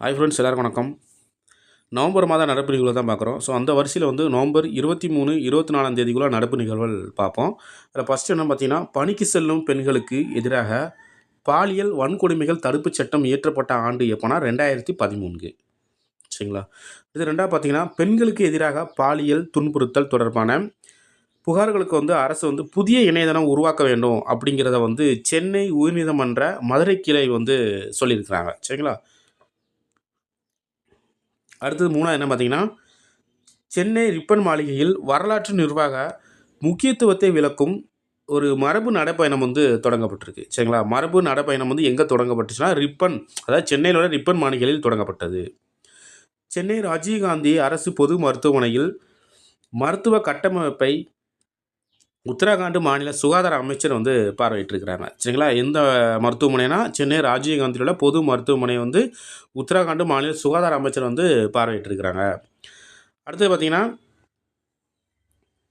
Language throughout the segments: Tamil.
ஹாய் ஃப்ரெண்ட்ஸ், எல்லாருக்கும் வணக்கம். நவம்பர் மாத நடப்பு நிகழ்வு தான் பார்க்குறோம். ஸோ அந்த வரிசையில் நவம்பர் 23, 24ஆம் தேதிக்குள்ள நடப்பு நிகழ்வுகள் பார்ப்போம். அதில் ஃபஸ்ட்டு என்ன பார்த்தீங்கன்னா, பணிக்கு செல்லும் பெண்களுக்கு எதிராக பாலியல் வன்கொடுமைகள் தடுப்புச் சட்டம் இயற்றப்பட்ட ஆண்டு எப்போனா 2013. சரிங்களா? இது 2வது பார்த்தீங்கன்னா, பெண்களுக்கு எதிராக பாலியல் துன்புறுத்தல் தொடர்பான புகார்களுக்கு அரசு புதிய இணையதளம் உருவாக்க வேண்டும் அப்படிங்கிறத சென்னை உயர்நீதிமன்ற மதுரை கிளை சொல்லியிருக்கிறாங்க. சரிங்களா? அடுத்தது 3வது என்ன பார்த்தீங்கன்னா, சென்னை ரிப்பன் மாளிகையில் வரலாற்று நிர்வாக முக்கியத்துவத்தை விளக்கும் ஒரு மரபு நடைப்பயணம் தொடங்கப்பட்டிருக்கு. சரிங்களா? மரபு நடைப்பயணம் எங்கே தொடங்கப்பட்டுச்சுன்னா, ரிப்பன், அதாவது சென்னையில் உள்ள ரிப்பன் மாளிகையில் தொடங்கப்பட்டது. சென்னை ராஜீவ்காந்தி அரசு பொது மருத்துவமனையில் மருத்துவ கட்டமைப்பை உத்தரகாண்ட் மாநில சுகாதார அமைச்சர் பார்வையிட்டிருக்கிறாங்க. சரிங்களா? எந்த மருத்துவமனைனா, சென்னை ராஜீவ்காந்தியில் உள்ள பொது மருத்துவமனை உத்தரகாண்ட் மாநில சுகாதார அமைச்சர் பார்வையிட்டிருக்கிறாங்க. அடுத்தது பார்த்தீங்கன்னா,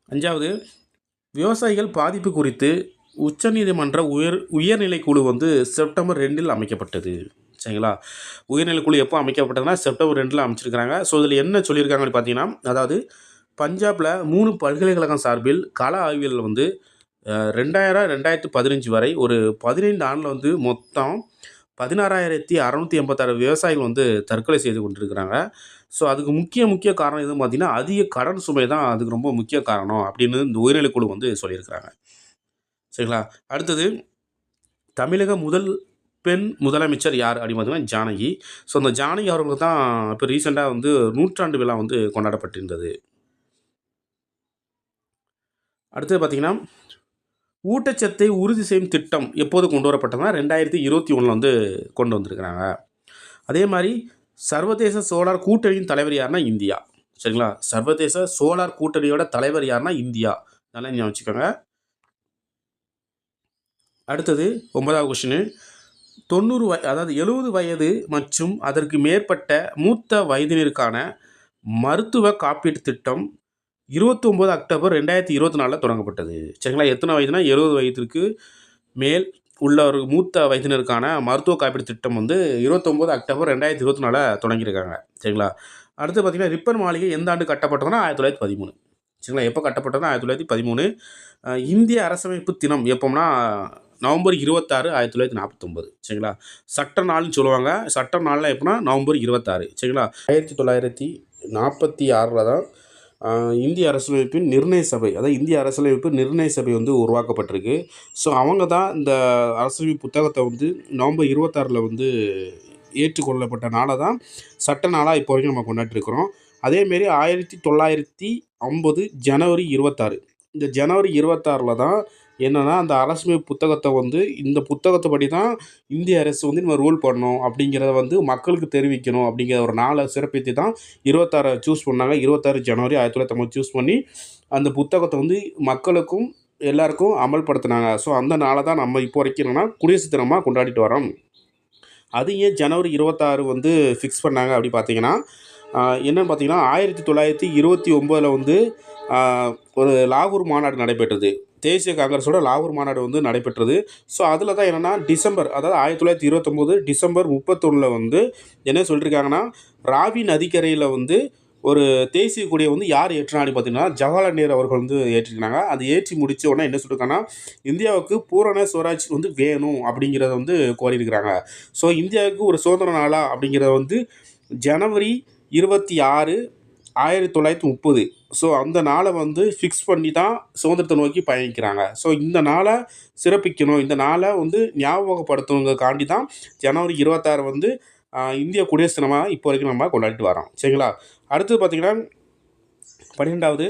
5வது விவசாயிகள் பாதிப்பு குறித்து உச்சநீதிமன்ற உயர்நிலை குழு செப்டம்பர் 2 அமைக்கப்பட்டது. சரிங்களா? உயர்நிலை குழு எப்போ அமைக்கப்பட்டதுன்னா செப்டம்பர் 2 அமைச்சிருக்கிறாங்க. ஸோ இதில் என்ன சொல்லியிருக்காங்கன்னு பார்த்தீங்கன்னா, அதாவது பஞ்சாபில் 3 பல்கலைக்கழகம் சார்பில் கள ஆய்வுகள் 2000, 2015 வரை ஒரு 15 ஆண்டில் மொத்தம் 16,686 விவசாயிகள் தற்கொலை செய்து கொண்டிருக்கிறாங்க. ஸோ அதுக்கு முக்கிய காரணம் எதுவும் பார்த்தீங்கன்னா, அதிக கடன் சுமை தான் அதுக்கு ரொம்ப முக்கிய காரணம் அப்படின்னு இந்த உயர்நிலை குழு சொல்லியிருக்கிறாங்க. சரிங்களா? அடுத்தது, தமிழக முதல் பெண் முதலமைச்சர் யார் அப்படின்னு பார்த்தீங்கன்னா ஜானகி. ஸோ அந்த ஜானகி அவர்களுக்கு தான் இப்போ ரீசெண்டாக நூற்றாண்டு விழா கொண்டாடப்பட்டிருந்தது. அடுத்தது பார்த்தீங்கன்னா, ஊட்டச்சத்தை உறுதி செய்யும் திட்டம் எப்போது கொண்டு வரப்பட்டதுன்னா 2021 கொண்டு வந்திருக்கிறாங்க. அதே மாதிரி சர்வதேச சோலார் கூட்டணியின் தலைவர் யாருன்னா இந்தியா. சரிங்களா? சர்வதேச சோலார் கூட்டணியோட தலைவர் யாருன்னா இந்தியா. நல்லா ஞாபகம் வச்சுக்கோங்க. அடுத்தது 9வது கொஸ்டின், 90 அதாவது 70 வயது மற்றும் அதற்கு மேற்பட்ட மூத்த வயதினருக்கான மருத்துவ காப்பீட்டு திட்டம் 29 அக்டோபர் 2024 தொடங்கப்பட்டது. சரிங்களா? எத்தனை வயதுனா 70 வயதிற்கு மேல் உள்ள ஒரு மூத்த வயதினருக்கான மருத்துவ காப்பீடு திட்டம் 29 அக்டோபர் 2024 தொடங்கியிருக்காங்க. சரிங்களா? அடுத்து பார்த்தீங்கன்னா, ரிப்பன் மாளிகை எந்த ஆண்டு கட்டப்பட்டதுன்னா 1913. சரிங்களா? எப்போ கட்டப்பட்டதுன்னா 1913. இந்திய அரசமைப்பு தினம் எப்போம்னா நவம்பர் 26, 1949. சரிங்களா? சட்ட நாள்னு சொல்லுவாங்க. சட்ட நாளில் எப்போனா நவம்பர் 26. சரிங்களா? 1946 தான் இந்திய அரசியலமைப்பின் நிர்ணய சபை, அதாவது இந்திய அரசியலமைப்பு நிர்ணய சபை உருவாக்கப்பட்டிருக்கு. ஸோ அவங்க தான் இந்த அரசியலமைப்பு புத்தகத்தை நவம்பர் 26 ஏற்றுக்கொள்ளப்பட்ட நாளை தான் சட்ட நாளாக இப்போ வரைக்கும் நம்ம கொண்டாடிருக்கிறோம். அதேமாரி 1950 ஜனவரி 26, இந்த ஜனவரி 26 தான் என்னென்னா, அந்த அரசியலமைப்பு புத்தகத்தை இந்த புத்தகத்தை படி தான் இந்திய அரசு நம்ம ரூல் பண்ணணும் அப்படிங்கிறத மக்களுக்கு தெரிவிக்கணும் அப்படிங்கிற ஒரு நாளை சிறப்பித்து தான் 26 சூஸ் பண்ணாங்க. 26 ஜனவரி 1950 சூஸ் பண்ணி அந்த புத்தகத்தை மக்களுக்கும் எல்லாருக்கும் அமல்படுத்தினாங்க. ஸோ அந்த நாளை தான் நம்ம இப்போ வரைக்கும் என்னென்னா குடியரசு தினமாக கொண்டாடிட்டு வரோம். அது ஏன் ஜனவரி 26 ஃபிக்ஸ் பண்ணாங்க அப்படி பார்த்தீங்கன்னா, என்னென்னு பார்த்தீங்கன்னா, 1929 ஒரு லாகூர் மாநாடு நடைபெற்றது. தேசிய காங்கிரஸோட லாகூர் மாநாடு நடைபெற்றது. ஸோ அதில் தான் என்னென்னா டிசம்பர், அதாவது 1929 டிசம்பர் 31 என்ன சொல்லியிருக்காங்கன்னா, ராவி நதிக்கரையில் ஒரு தேசிய கொடியை யார் ஏற்றினான்னு பார்த்தீங்கன்னா ஜவஹர்லால் நேரு அவர்கள் ஏற்றிருக்காங்க. அது ஏற்றி முடித்த உடனே என்ன சொல்லியிருக்காங்கன்னா, இந்தியாவுக்கு பூரண சுவராஜ் வேணும் அப்படிங்கிறத கோரியிருக்கிறாங்க. ஸோ இந்தியாவுக்கு ஒரு சுதந்திர நாளா அப்படிங்கிறத ஜனவரி 26, 1930. ஸோ அந்த நாளை ஃபிக்ஸ் பண்ணி தான் சுதந்திரத்தை நோக்கி பயணிக்கிறாங்க. ஸோ இந்த நாளை சிறப்பிக்கணும், இந்த நாளை ஞாபகப்படுத்தணுங்கிறதுக்காண்டி தான் ஜனவரி 26 இந்திய குடியரசு தினமாக இப்போ வரைக்கும் நம்ம கொண்டாடிட்டு வரோம். சரிங்களா? அடுத்தது பார்த்திங்கன்னா, 12வது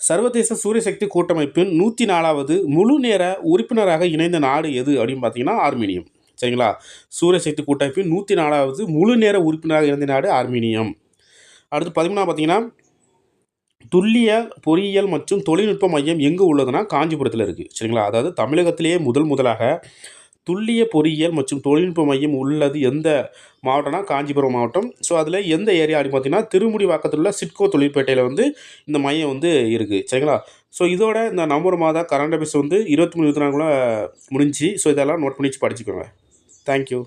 சர்வதேச சூரியசக்தி கூட்டமைப்பின் 104வது முழு நேர உறுப்பினராக இணைந்த நாடு எது அப்படின்னு பார்த்தீங்கன்னா ஆர்மீனியம். சரிங்களா? சூரியசக்தி கூட்டமைப்பின் 104வது முழு நேர உறுப்பினராக இணைந்த நாடு ஆர்மீனியம். அடுத்து 13 பார்த்தீங்கன்னா, துல்லிய பொறியியல் மற்றும் தொழில்நுட்ப மையம் எங்கே உள்ளதுன்னா காஞ்சிபுரத்தில் இருக்குது. சரிங்களா? அதாவது தமிழகத்திலேயே முதலாக துல்லிய பொறியியல் மற்றும் தொழில்நுட்ப மையம் உள்ளது எந்த மாவட்டம்னா காஞ்சிபுரம் மாவட்டம். ஸோ அதில் எந்த ஏரியா அப்படின்னு பார்த்தீங்கன்னா, திருமுடிவாக்கத்தில் உள்ள சிட்கோ தொழிற்பேட்டையில் இந்த மையம் இருக்குது. சரிங்களா? ஸோ இதோட இந்த நவம்பர் மாத கரண்ட் அஃபேர்ஸ் 23, 24 முடிஞ்சு. ஸோ இதெல்லாம் நோட் பண்ணி படிச்சுக்கோங்க. தேங்க்யூ.